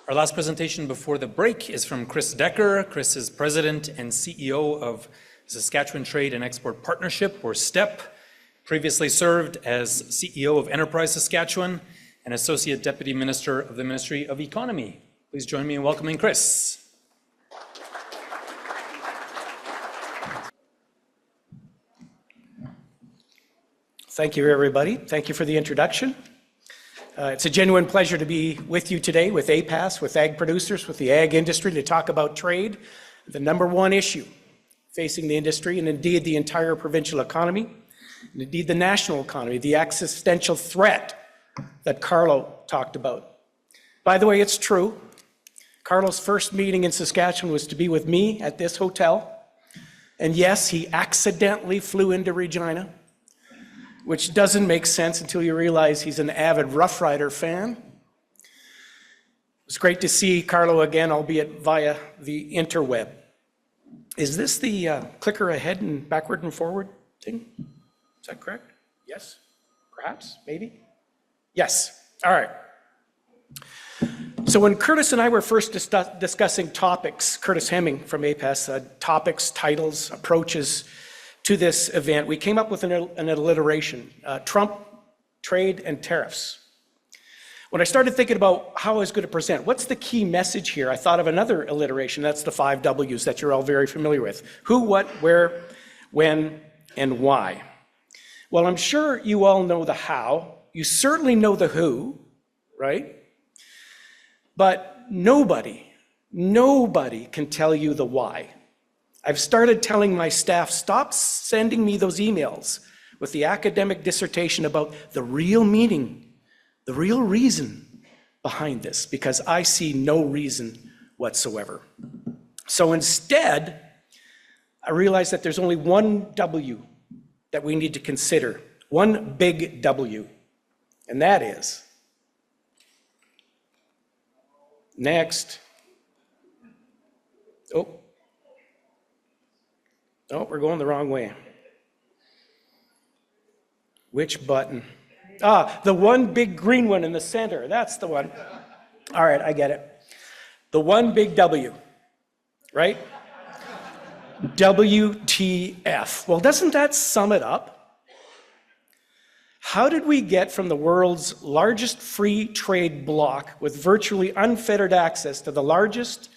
Our last presentation before the break is from Chris Dekker. Chris is President and CEO of Saskatchewan Trade and Export Partnership, or STEP. Previously served as CEO of Enterprise Saskatchewan and Associate Deputy Minister of the Ministry of Economy. Please join me in welcoming Chris. Thank you, everybody. Thank you for the introduction. It's a genuine pleasure to be with you today, with APAS, with ag producers, with the ag industry, to talk about trade, the number one issue facing the industry and indeed the entire provincial economy, and indeed the national economy, the existential threat that Carlo talked about. By the way, it's true. Carlo's first meeting in Saskatchewan was to be with me at this hotel. And yes, he accidentally flew into Regina, which doesn't make sense until you realize he's an avid Rough Rider fan. It was great to see Carlo again, albeit via the interweb. Is this the clicker ahead and backward and forward thing? Is that correct? Yes? Perhaps? Maybe? Yes. All right. So when Curtis and I were first discussing topics, Curtis Hemming from APAS, topics, titles, approaches to this event, we came up with an alliteration, Trump, trade, and tariffs. When I started thinking about how I was going to present, what's the key message here, I thought of another alliteration. That's the 5 W's that you're all very familiar with. Who, what, where, when, and why. Well, I'm sure you all know the how. You certainly know the who, right? But nobody can tell you the why. I've started telling my staff, stop sending me those emails with the academic dissertation about the real meaning, the real reason behind this, because I see no reason whatsoever. So instead, I realized that there's only one W that we need to consider, one big W, and that is, next. Oh, we're going the wrong way. Which button? The one big green one in the center. That's the one. All right, I get it. The one big W, right? WTF. Well, doesn't that sum it up? How did we get from the world's largest free trade bloc with virtually unfettered access to the largest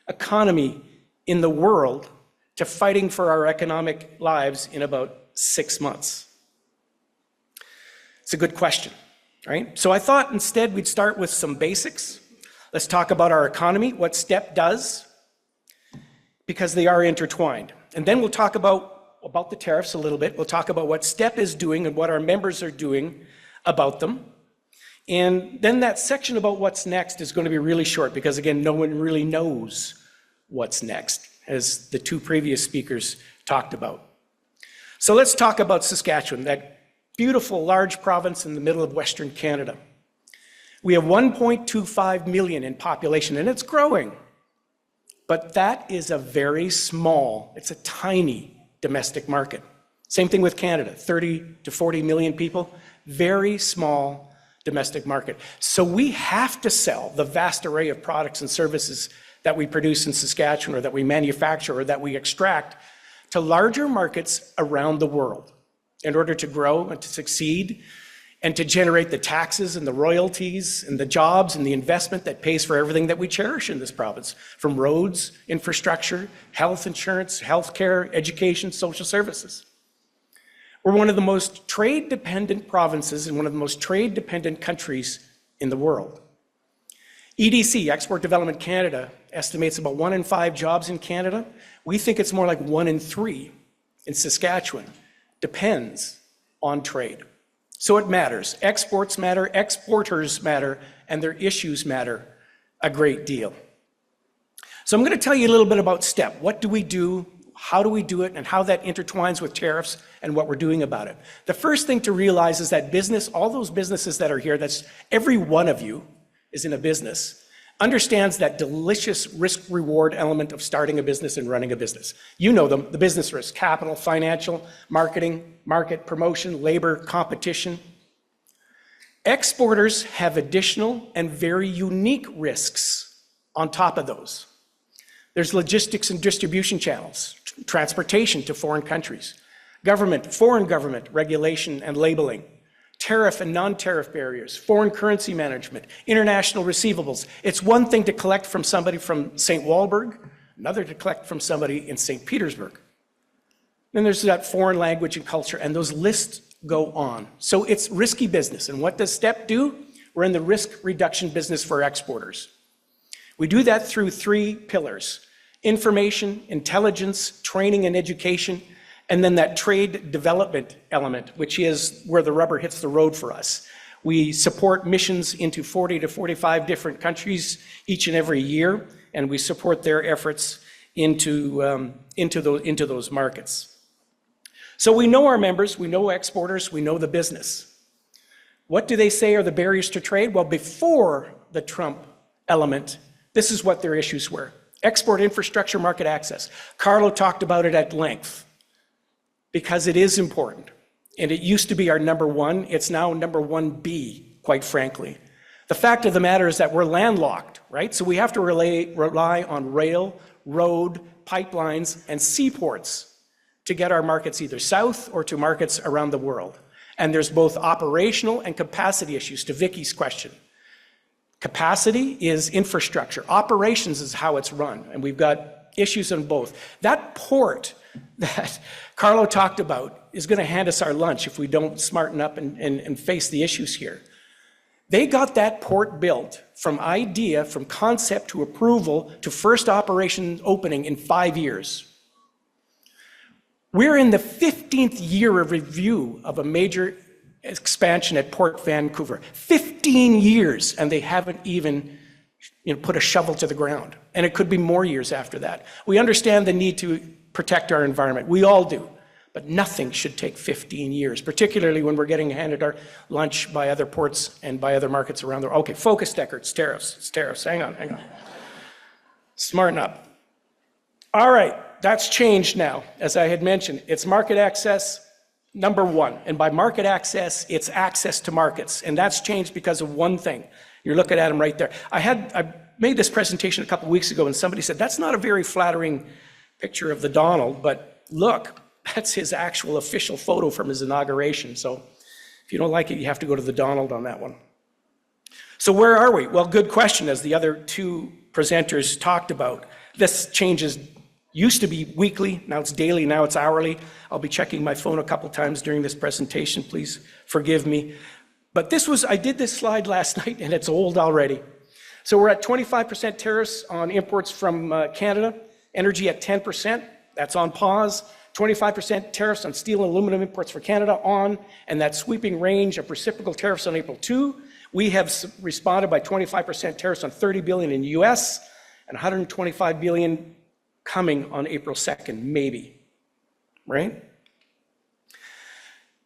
economy in the world to fighting for our economic lives in about 6 months? It's a good question, right? So I thought instead we'd start with some basics. Let's talk about our economy, what STEP does, because they are intertwined. And then we'll talk about the tariffs a little bit. We'll talk about what STEP is doing and what our members are doing about them. And then that section about what's next is going to be really short because, again, no one really knows what's next, as the 2 previous speakers talked about. So let's talk about Saskatchewan, that beautiful large province in the middle of Western Canada. We have 1.25 million in population, and it's growing. But that is a very small, it's a tiny domestic market. Same thing with Canada, 30 to 40 million people, very small domestic market. So we have to sell the vast array of products and services that we produce in Saskatchewan, or that we manufacture, or that we extract, to larger markets around the world in order to grow and to succeed and to generate the taxes and the royalties and the jobs and the investment that pays for everything that we cherish in this province, from roads, infrastructure, health insurance, healthcare, education, social services. We're one of the most trade-dependent provinces and one of the most trade-dependent countries in the world. EDC, Export Development Canada, estimates about 1 in 5 jobs in Canada. We think it's more like 1 in 3 in Saskatchewan. Depends on trade. So it matters. Exports matter, exporters matter, and their issues matter a great deal. So I'm going to tell you a little bit about STEP. What do we do? How do we do it? And how that intertwines with tariffs and what we're doing about it. The first thing to realize is that business, all those businesses that are here, that's every one of you is in a business, understands that delicious risk-reward element of starting a business and running a business. You know them, the business risks: capital, financial, marketing, market, promotion, labor, competition. Exporters have additional and very unique risks on top of those. There's logistics and distribution channels, transportation to foreign countries, government, foreign government regulation and labeling, tariff and non-tariff barriers, foreign currency management, international receivables. It's one thing to collect from somebody from St. Walburg, another to collect from somebody in St. Petersburg. Then there's that foreign language and culture, and those lists go on. So it's risky business. And what does STEP do? We're in the risk reduction business for exporters. We do that through 3 pillars: information, intelligence, training and education, and then that trade development element, which is where the rubber hits the road for us. We support missions into 40 to 45 different countries each and every year, and we support their efforts into those markets. So we know our members, we know exporters, we know the business. What do they say are the barriers to trade? Well, before the Trump element, this is what their issues were: export infrastructure, market access. Carlo talked about it at length because it is important. And it used to be our number 1. It's now number 1B, quite frankly. The fact of the matter is that we're landlocked, right? So we have to rely on rail, road, pipelines, and seaports to get our markets either south or to markets around the world. And there's both operational and capacity issues, to Vicky's question. Capacity is infrastructure. Operations is how it's run, and we've got issues on both. That port that Carlo talked about is going to hand us our lunch if we don't smarten up and face the issues here. They got that port built from idea, from concept to approval to first operation opening in 5 years. We're in the 15th year of review of a major expansion at Port Vancouver. 15 years, and they haven't even put a shovel to the ground. And it could be more years after that. We understand the need to protect our environment. We all do. But nothing should take 15 years, particularly when we're getting handed our lunch by other ports and by other markets around the world. Okay, focus, Dekker. It's tariffs. It's tariffs. Hang on. Smarten up. All right, that's changed now. As I had mentioned, it's market access, number 1. And by market access, it's access to markets. And that's changed because of one thing. You're looking at them right there. I made this presentation a couple weeks ago, and somebody said, that's not a very flattering picture of the Donald, but look, that's his actual official photo from his inauguration. So if you don't like it, you have to go to the Donald on that one. So where are we? Well, good question, as the other 2 presenters talked about. This changes, used to be weekly, now it's daily, now it's hourly. I'll be checking my phone a couple times during this presentation, please forgive me. But I did this slide last night, and it's old already. So we're at 25% tariffs on imports from Canada, energy at 10%, that's on pause. 25% tariffs on steel and aluminum imports for Canada on, and that sweeping range of reciprocal tariffs on April 2. We have responded by 25% tariffs on $30 billion in US and $125 billion coming on April 2nd, maybe, right?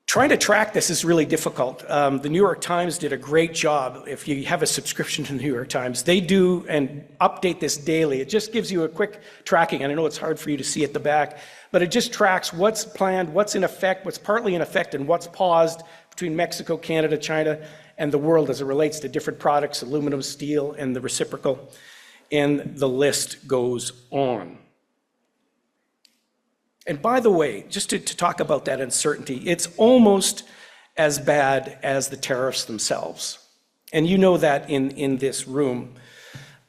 Trying to track this is really difficult. The New York Times did a great job. If you have a subscription to the New York Times, they do and update this daily. It just gives you a quick tracking, and I know it's hard for you to see at the back, but it just tracks what's planned, what's in effect, what's partly in effect, and what's paused between Mexico, Canada, China, and the world as it relates to different products, aluminum, steel, and the reciprocal, and the list goes on. And by the way, just to talk about that uncertainty, it's almost as bad as the tariffs themselves. And you know that in this room.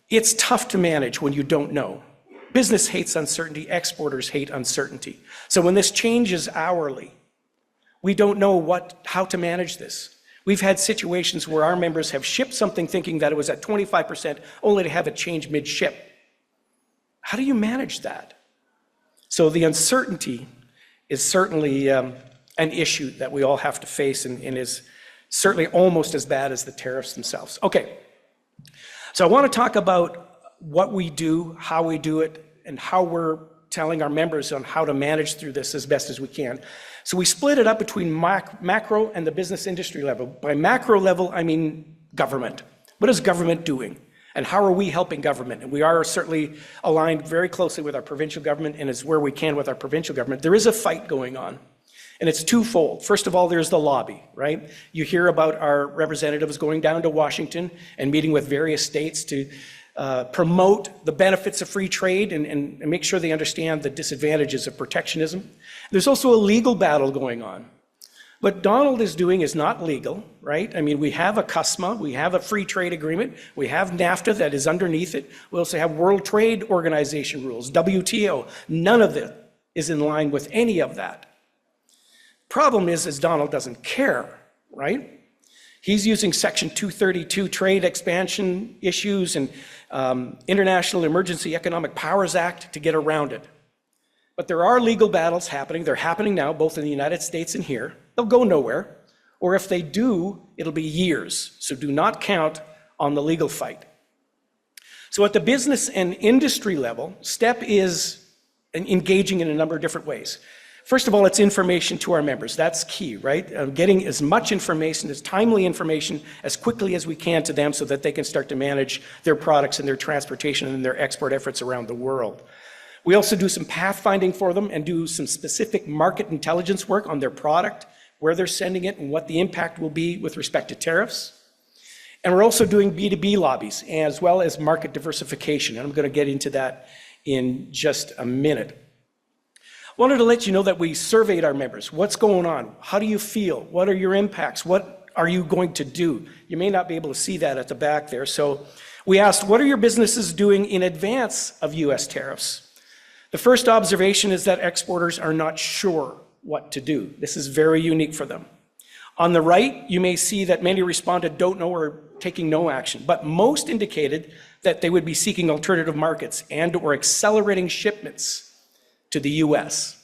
It's tough to manage when you don't know. Business hates uncertainty, exporters hate uncertainty. So when this changes hourly, we don't know how to manage this. We've had situations where our members have shipped something thinking that it was at 25%, only to have it change mid-ship. How do you manage that? So the uncertainty is certainly an issue that we all have to face and is certainly almost as bad as the tariffs themselves. Okay, so I want to talk about what we do, how we do it, and how we're telling our members on how to manage through this as best as we can. So we split it up between macro and the business industry level. By macro level, I mean government. What is government doing? And how are we helping government? And we are certainly aligned very closely with our provincial government, and it's where we can with our provincial government. There is a fight going on, and it's twofold. First of all, there's the lobby, right? You hear about our representatives going down to Washington and meeting with various states to promote the benefits of free trade and make sure they understand the disadvantages of protectionism. There's also a legal battle going on. What Donald is doing is not legal, right? I mean, we have a CUSMA, we have a free trade agreement, we have NAFTA that is underneath it. We also have World Trade Organization rules, WTO. None of it is in line with any of that. Problem is Donald doesn't care, right? He's using Section 232 trade expansion issues and International Emergency Economic Powers Act to get around it. But there are legal battles happening. They're happening now, both in the United States and here. They'll go nowhere, or if they do, it'll be years. So do not count on the legal fight. So at the business and industry level, STEP is engaging in a number of different ways. First of all, it's information to our members. That's key, right? Getting as much information, as timely information, as quickly as we can to them so that they can start to manage their products and their transportation and their export efforts around the world. We also do some pathfinding for them and do some specific market intelligence work on their product, where they're sending it and what the impact will be with respect to tariffs. And we're also doing B2B lobbies as well as market diversification. And I'm going to get into that in just a minute. Wanted to let you know that we surveyed our members. What's going on? How do you feel? What are your impacts? What are you going to do? You may not be able to see that at the back there. So we asked, what are your businesses doing in advance of US tariffs? The first observation is that exporters are not sure what to do. This is very unique for them. On the right, you may see that many responded don't know or taking no action, but most indicated that they would be seeking alternative markets and or accelerating shipments to the US.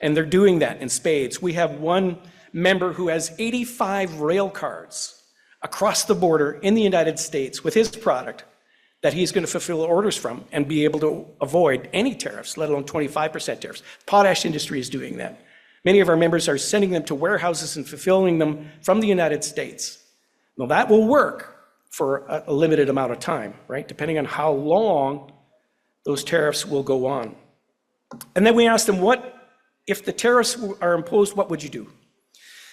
And they're doing that in spades. We have one member who has 85 rail cars across the border in the United States with his product that he's going to fulfill orders from and be able to avoid any tariffs, let alone 25% tariffs. Potash industry is doing that. Many of our members are sending them to warehouses and fulfilling them from the United States. Now that will work for a limited amount of time, right? Depending on how long those tariffs will go on. And then we asked them, what, if the tariffs are imposed, what would you do?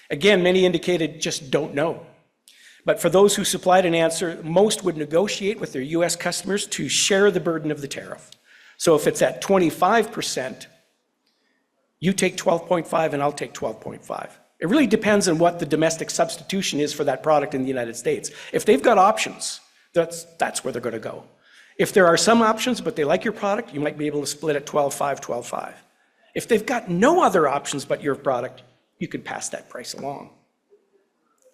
Again, many indicated just don't know. But for those who supplied an answer, most would negotiate with their US customers to share the burden of the tariff. So if it's at 25%, you take 12.5 and I'll take 12.5. It really depends on what the domestic substitution is for that product in the United States. If they've got options, that's where they're going to go. If there are some options, but they like your product, you might be able to split at 12.5, 12.5. If they've got no other options but your product, you could pass that price along,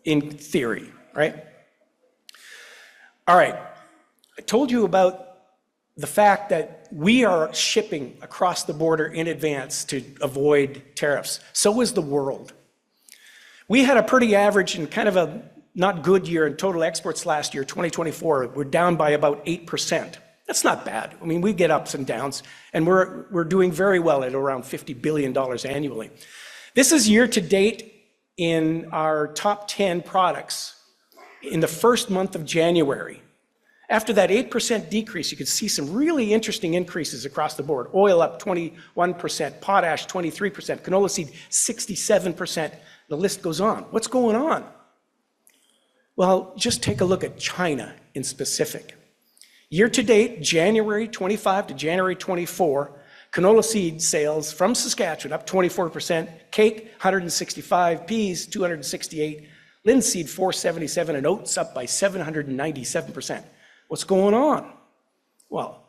in theory, right? All right, I told you about the fact that we are shipping across the border in advance to avoid tariffs. So is the world. We had a pretty average and kind of a not good year in total exports last year, 2024. We're down by about 8%. That's not bad. I mean, we get ups and downs, and we're doing very well at around $50 billion annually. This is year to date in our top 10 products in the first month of January. After that 8% decrease, you could see some really interesting increases across the board. Oil up 21%, potash 23%, canola seed 67%. The list goes on. What's going on? Well, just take a look at China in specific. Year to date, January 25 to January 24, canola seed sales from Saskatchewan up 24%, cake 165, peas 268, linseed 477, and oats up by 797%. What's going on? Well,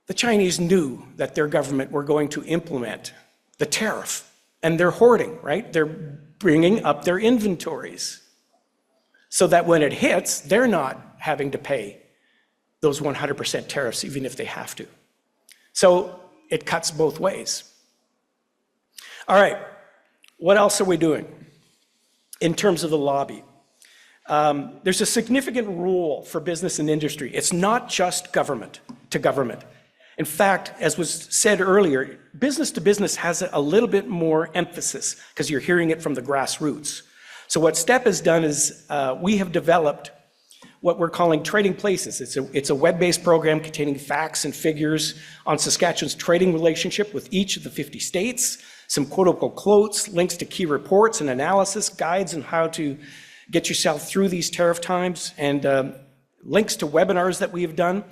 the Chinese knew that their government were going to implement the tariff, and they're hoarding, right? They're bringing up their inventories so that when it hits, they're not having to pay those 100% tariffs, even if they have to. So it cuts both ways. All right, what else are we doing in terms of the lobby? There's a significant role for business and industry. It's not just government to government. In fact, as was said earlier, business to business has a little bit more emphasis because you're hearing it from the grassroots. So what STEP has done is we have developed what we're calling Trading Places. It's a web-based program containing facts and figures on Saskatchewan's trading relationship with each of the 50 states, some quote-unquote quotes, links to key reports and analysis, guides on how to get yourself through these tariff times, and links to webinars that we have done.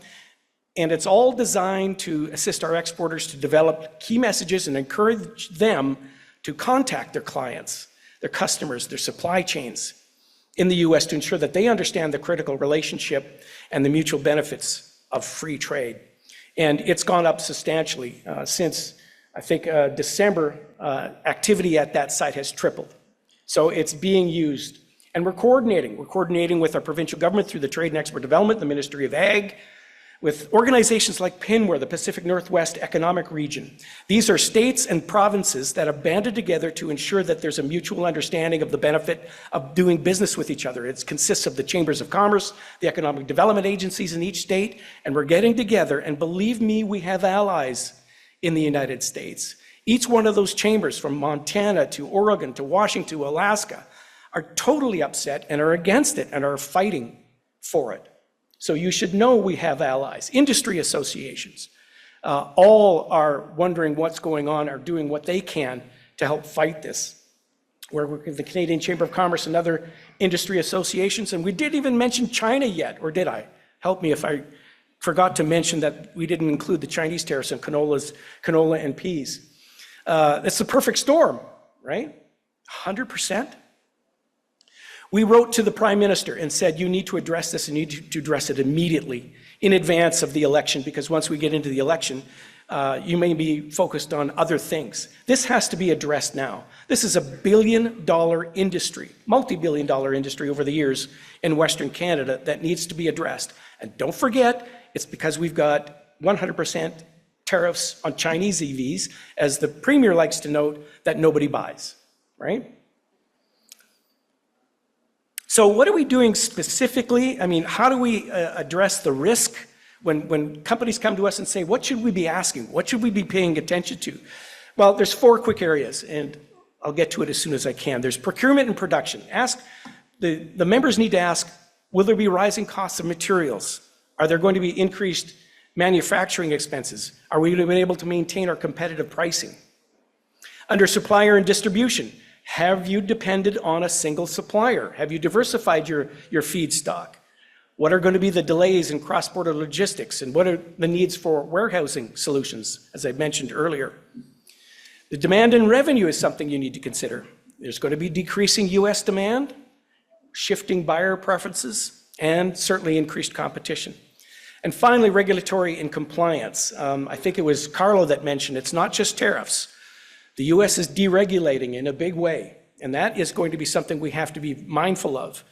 And it's all designed to assist our exporters to develop key messages and encourage them to contact their clients, their customers, their supply chains in the US to ensure that they understand the critical relationship and the mutual benefits of free trade. And it's gone up substantially since, I think, December. Activity at that site has tripled. So it's being used. And we're coordinating. We're coordinating with our provincial government through the Trade and Export Development, the Ministry of Ag, with organizations like PNWER, the Pacific Northwest Economic Region. These are states and provinces that have banded together to ensure that there's a mutual understanding of the benefit of doing business with each other. It consists of the chambers of commerce, the economic development agencies in each state, and we're getting together, and believe me, we have allies in the United States. Each one of those chambers, from Montana to Oregon to Washington to Alaska, are totally upset and are against it and are fighting for it. So you should know we have allies. Industry associations, all are wondering what's going on, are doing what they can to help fight this. We're working with the Canadian Chamber of Commerce and other industry associations, and we didn't even mention China yet, or did I? Help me if I forgot to mention that we didn't include the Chinese tariffs on canola and peas. It's the perfect storm, right? 100%. We wrote to the Prime Minister and said, you need to address this and you need to address it immediately in advance of the election, because once we get into the election, you may be focused on other things. This has to be addressed now. This is a billion-dollar industry, multi-billion-dollar industry over the years in Western Canada that needs to be addressed. And don't forget, it's because we've got 100% tariffs on Chinese EVs, as the Premier likes to note, that nobody buys, right? So what are we doing specifically? I mean, how do we address the risk when companies come to us and say, what should we be asking? What should we be paying attention to? Well, there's 4 quick areas, and I'll get to it as soon as I can. There's procurement and production. The members need to ask, will there be rising costs of materials? Are there going to be increased manufacturing expenses? Are we going to be able to maintain our competitive pricing? Under supplier and distribution, have you depended on a single supplier? Have you diversified your feedstock? What are going to be the delays in cross-border logistics, and what are the needs for warehousing solutions, as I mentioned earlier? The demand and revenue is something you need to consider. There's going to be decreasing US demand, shifting buyer preferences, and certainly increased competition. And finally, regulatory and compliance. I think it was Carlo that mentioned it's not just tariffs. The US is deregulating in a big way, and that is going to be something we have to be mindful of.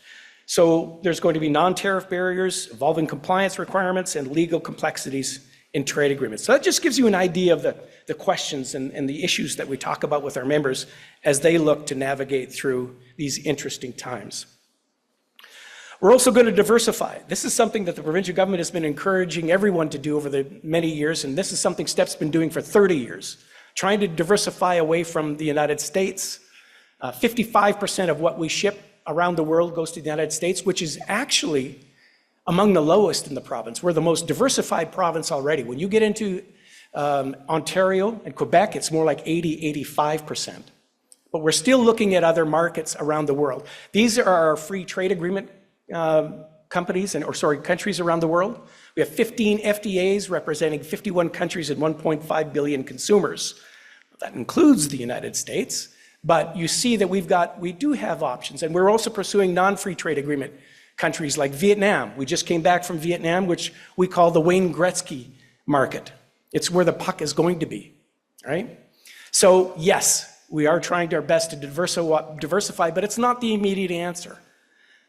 So there's going to be non-tariff barriers, evolving compliance requirements, and legal complexities in trade agreements. So that just gives you an idea of the questions and the issues that we talk about with our members as they look to navigate through these interesting times. We're also going to diversify. This is something that the provincial government has been encouraging everyone to do over the many years, and this is something STEP's been doing for 30 years. Trying to diversify away from the United States. 55% of what we ship around the world goes to the United States, which is actually among the lowest in the province. We're the most diversified province already. When you get into Ontario and Quebec, it's more like 85%. But we're still looking at other markets around the world. These are our free trade agreement countries around the world. We have 15 FTAs representing 51 countries and 1.5 billion consumers. That includes the United States, but you see that we do have options, and we're also pursuing non-free trade agreement countries like Vietnam. We just came back from Vietnam, which we call the Wayne Gretzky market. It's where the puck is going to be, right? So yes, we are trying our best to diversify, but it's not the immediate answer.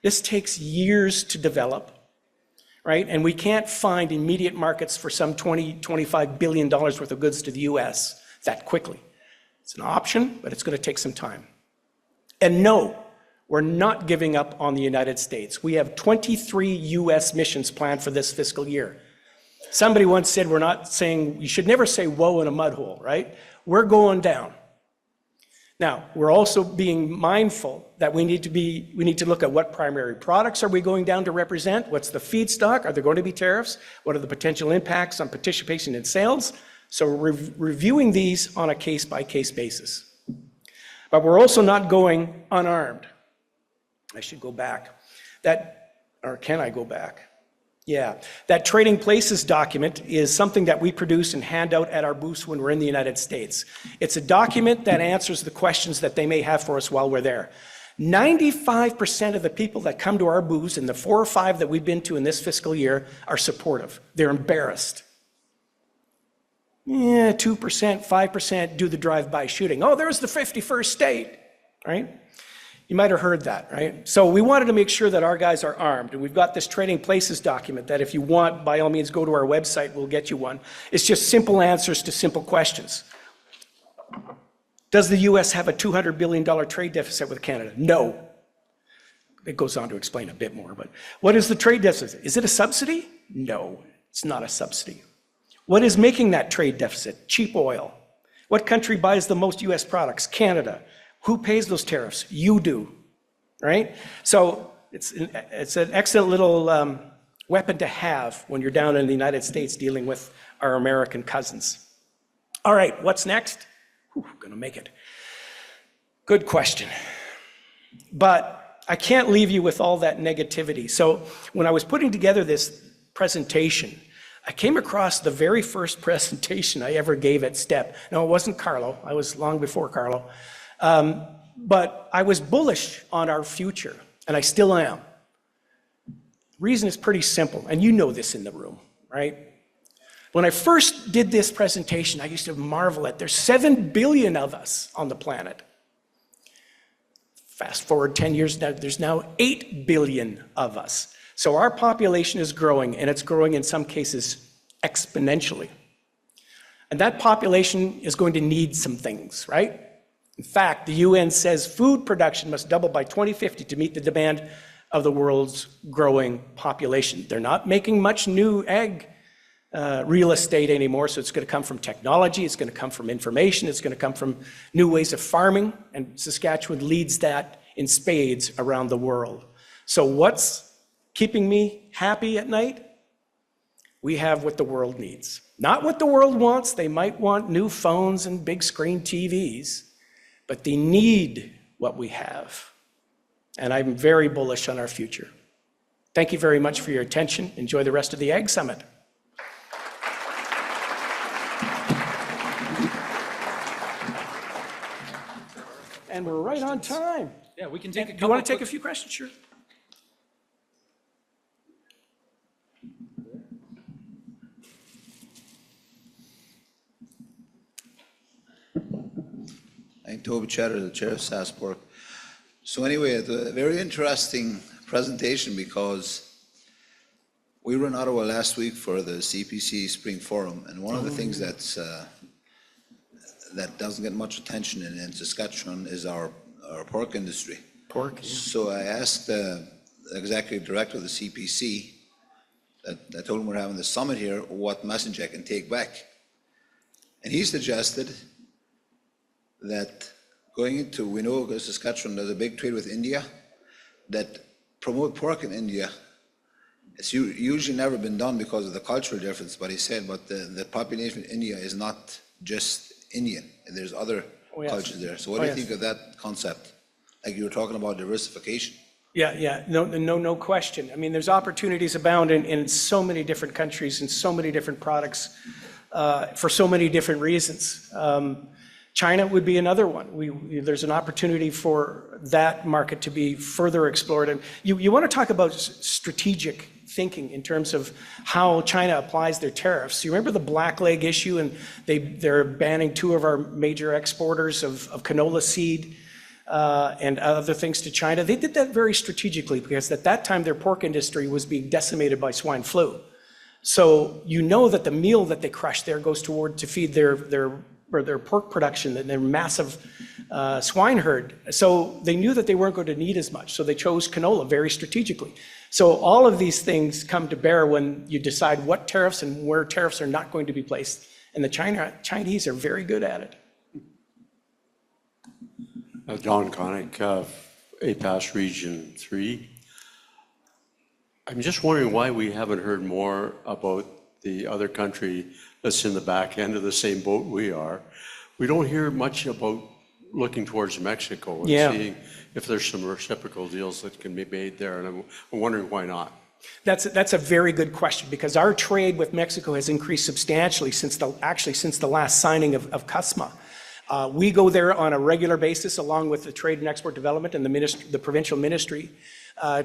This takes years to develop, right? And we can't find immediate markets for some $25 billion worth of goods to the US that quickly. It's an option, but it's going to take some time. And no, we're not giving up on the United States. We have 23 US missions planned for this fiscal year. Somebody once said, we're not saying, you should never say whoa in a mud hole, right? We're going down. Now, we're also being mindful that we need to look at what primary products are we going down to represent? What's the feedstock? Are there going to be tariffs? What are the potential impacts on participation in sales? So we're reviewing these on a case-by-case basis. But we're also not going unarmed. I should go back. Or can I go back? Yeah, that Trading Places document is something that we produce and hand out at our booths when we're in the United States. It's a document that answers the questions that they may have for us while we're there. 95% of the people that come to our booths, and the 4 or 5 that we've been to in this fiscal year, are supportive. They're embarrassed. 2%, 5% do the drive-by shooting. Oh, there's the 51st state, right? You might have heard that, right? So we wanted to make sure that our guys are armed, and we've got this Trading Places document that if you want, by all means, go to our website, we'll get you one. It's just simple answers to simple questions. Does the US have a $200 billion trade deficit with Canada? No. It goes on to explain a bit more, but what is the trade deficit? Is it a subsidy? No, it's not a subsidy. What is making that trade deficit? Cheap oil. What country buys the most US products? Canada. Who pays those tariffs? You do, right? So it's an excellent little weapon to have when you're down in the United States dealing with our American cousins. All right, what's next? Gonna make it. Good question. But I can't leave you with all that negativity. So when I was putting together this presentation, I came across the very first presentation I ever gave at STEP. No, it wasn't Carlo. I was long before Carlo. But I was bullish on our future, and I still am. Reason is pretty simple, and you know this in the room, right? When I first did this presentation, I used to marvel at there's 7 billion of us on the planet. Fast forward 10 years now, there's now 8 billion of us. So our population is growing, and it's growing in some cases exponentially. And that population is going to need some things, right? In fact, the UN says food production must double by 2050 to meet the demand of the world's growing population. They're not making much new ag real estate anymore, so it's going to come from technology, it's going to come from information, it's going to come from new ways of farming, and Saskatchewan leads that in spades around the world. So what's keeping me happy at night? We have what the world needs. Not what the world wants. They might want new phones and big screen TVs, but they need what we have. And I'm very bullish on our future. Thank you very much for your attention. Enjoy the rest of the Ag Summit. And we're right on time. Yeah, we can take a couple. Do you want to take a few questions? Sure. I'm Toby Cheddar, the chair of SASPORC. So anyway, it's a very interesting presentation because we were in Ottawa last week for the CPC Spring Forum, and one of the things that doesn't get much attention in Saskatchewan is our pork industry. Pork. Yeah. So I asked the executive director of the CPC, that I told him we're having the summit here, what message I can take back. And he suggested that going into, we know because Saskatchewan there's a big trade with India, that promote pork in India. It's usually never been done because of the cultural difference, but he said, but the population in India is not just Indian, there's other cultures there. So what do you think of that concept? Like you were talking about diversification. Yeah, no question. I mean, there's opportunities abound in so many different countries and so many different products for so many different reasons. China would be another one. There's an opportunity for that market to be further explored. And you want to talk about strategic thinking in terms of how China applies their tariffs. You remember the blackleg issue, and they're banning 2 of our major exporters of canola seed and other things to China. They did that very strategically because at that time their pork industry was being decimated by swine flu. So you know that the meal that they crush there goes toward to feed their pork production and their massive swine herd. So they knew that they weren't going to need as much. So they chose canola very strategically. So all of these things come to bear when you decide what tariffs and where tariffs are not going to be placed. And the Chinese are very good at it. Don Connick, APAS Region 3. I'm just wondering why we haven't heard more about the other country that's in the back end of the same boat we are. We don't hear much about looking towards Mexico and seeing if there's some reciprocal deals that can be made there, and I'm wondering why not. That's a very good question, because our trade with Mexico has increased substantially since the last signing of CUSMA. We go there on a regular basis, along with the Trade and Export Development and the provincial ministry,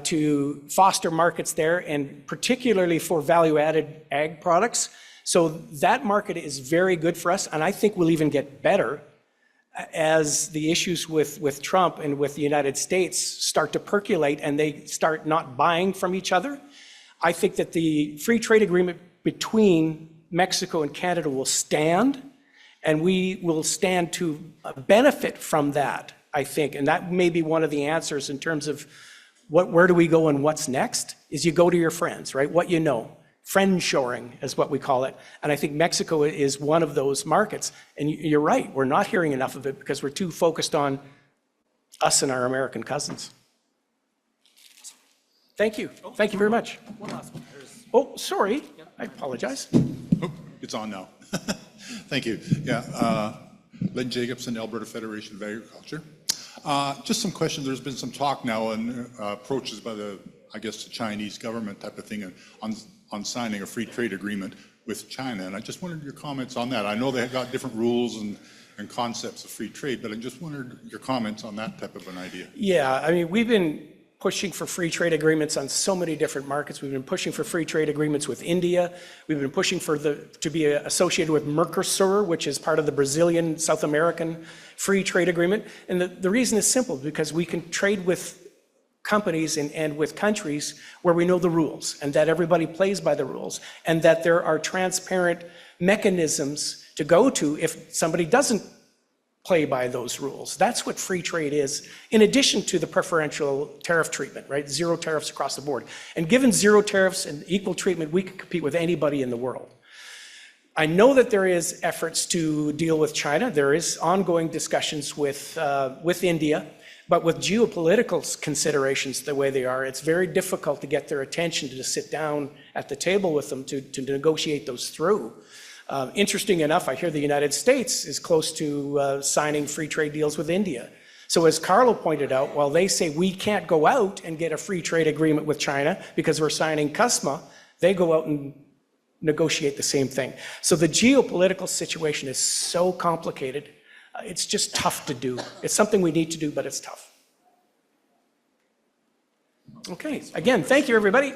to foster markets there, and particularly for value-added ag products. So that market is very good for us, and I think we'll even get better as the issues with Trump and with the United States start to percolate and they start not buying from each other. I think that the free trade agreement between Mexico and Canada will stand, and we will stand to benefit from that, I think. And that may be one of the answers in terms of where do we go and what's next, is you go to your friends, right? What you know. Friend shoring is what we call it. And I think Mexico is one of those markets. And you're right, we're not hearing enough of it because we're too focused on us and our American cousins. Thank you. Thank you very much. One last one. Oh, sorry. I apologize. Oh, it's on now. Thank you. Yeah, Len Jacobson, Alberta Federation of Agriculture. Just some questions. There's been some talk now and approaches by the Chinese government type of thing on signing a free trade agreement with China. And I just wondered your comments on that. I know they have got different rules and concepts of free trade, but I just wondered your comments on that type of an idea. Yeah, I mean, we've been pushing for free trade agreements on so many different markets. We've been pushing for free trade agreements with India. We've been pushing to be associated with Mercosur, which is part of the Brazilian, South American free trade agreement. And the reason is simple, because we can trade with companies and with countries where we know the rules, and that everybody plays by the rules, and that there are transparent mechanisms to go to if somebody doesn't play by those rules. That's what free trade is, in addition to the preferential tariff treatment, right? Zero tariffs across the board. And given zero tariffs and equal treatment, we can compete with anybody in the world. I know that there is efforts to deal with China. There is ongoing discussions with India, but with geopolitical considerations the way they are, it's very difficult to get their attention to sit down at the table with them to negotiate those through. Interesting enough, I hear the United States is close to signing free trade deals with India. So as Carlo pointed out, while they say we can't go out and get a free trade agreement with China because we're signing CUSMA, they go out and negotiate the same thing. So the geopolitical situation is so complicated, it's just tough to do. It's something we need to do, but it's tough. Okay, again, thank you, everybody.